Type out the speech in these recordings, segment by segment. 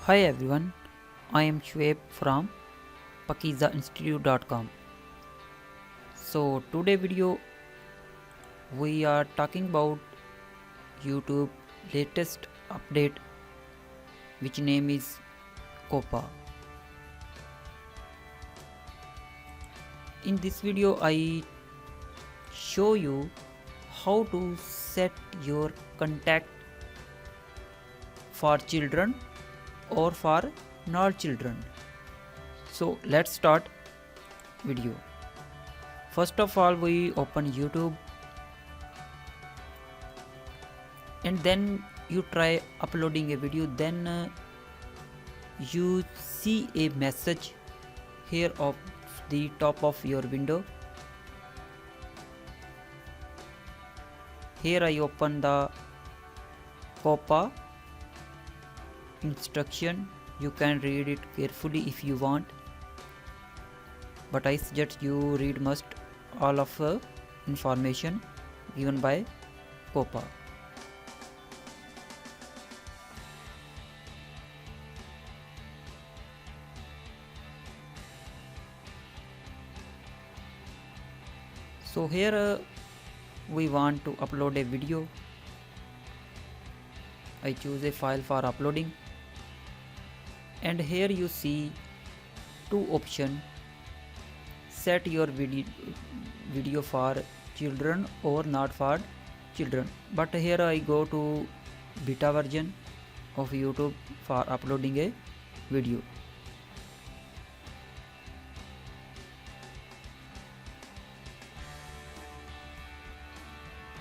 Hi everyone, I am Shweb from pakizainstitute.com. So today video we are talking about YouTube latest update which name is COPPA. In this video I show you how to set your contact for children or for not children. So let's start video. First of all we open YouTube and then you try uploading a video, then you see a message here of the top of your window. Here I open the COPPA instruction. You can read it carefully if you want, but I suggest you read must all of the information given by COPPA. So here we want to upload a video. I choose a file for uploading, and here you see two options: set your video for children or not for children. But here I go to beta version of YouTube for uploading a video.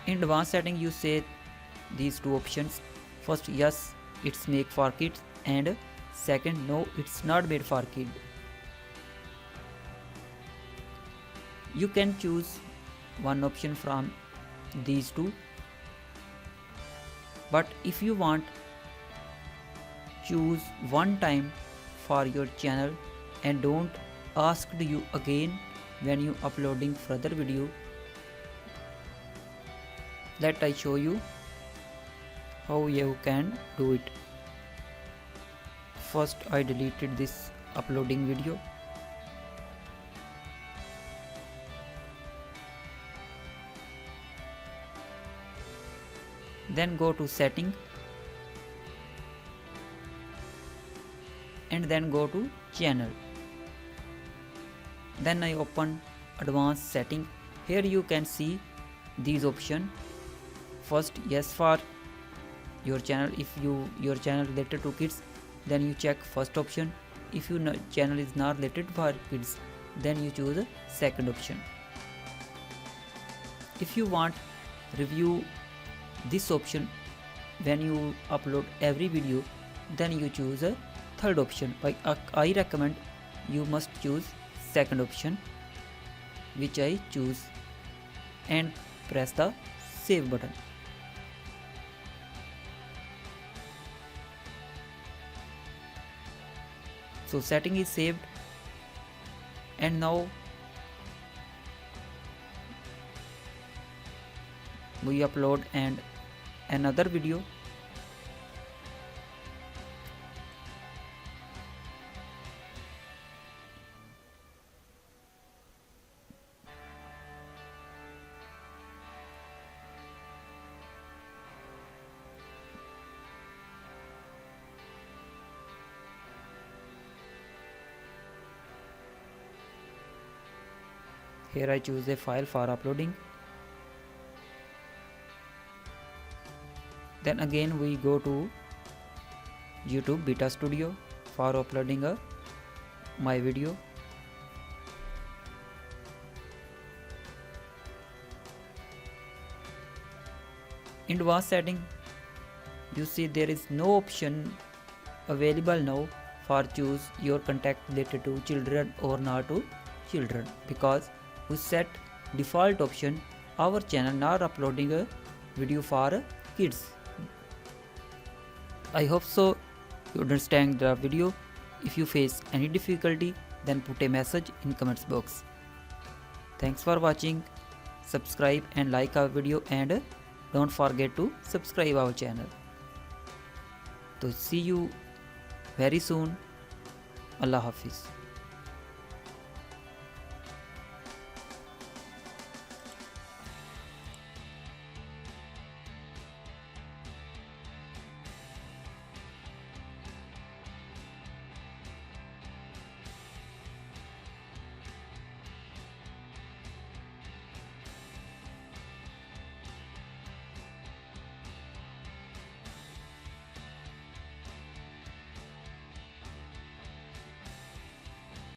In advanced setting you say these two options: first, yes, it's made for kids, and second, no, it's not made for kids. You can choose one option from these two, but if you want, choose one time for your channel and don't ask you again when you uploading further video. Let I show you how you can do it. First I deleted this uploading video. Then go to setting and then go to channel. Then I open advanced setting. Here you can see these options. First, yes for your channel. If your channel related to kids, then you check first option. If your channel is not related for kids, then you choose the second option. If you want review this option when you upload every video, then you choose a third option. I recommend you must choose second option, which I choose, and press the save button. So setting is saved, and now we upload and another video. Here I choose a file for uploading. Then again we go to YouTube Beta Studio for uploading my video. In advanced setting you see there is no option available now for choose your contact related to children or not to children, because we set default option our channel not uploading a video for kids. I hope so you understand the video. If you face any difficulty, then put a message in comments box. Thanks for watching. Subscribe and like our video, and don't forget to subscribe our channel. So see you very soon. Allah Hafiz.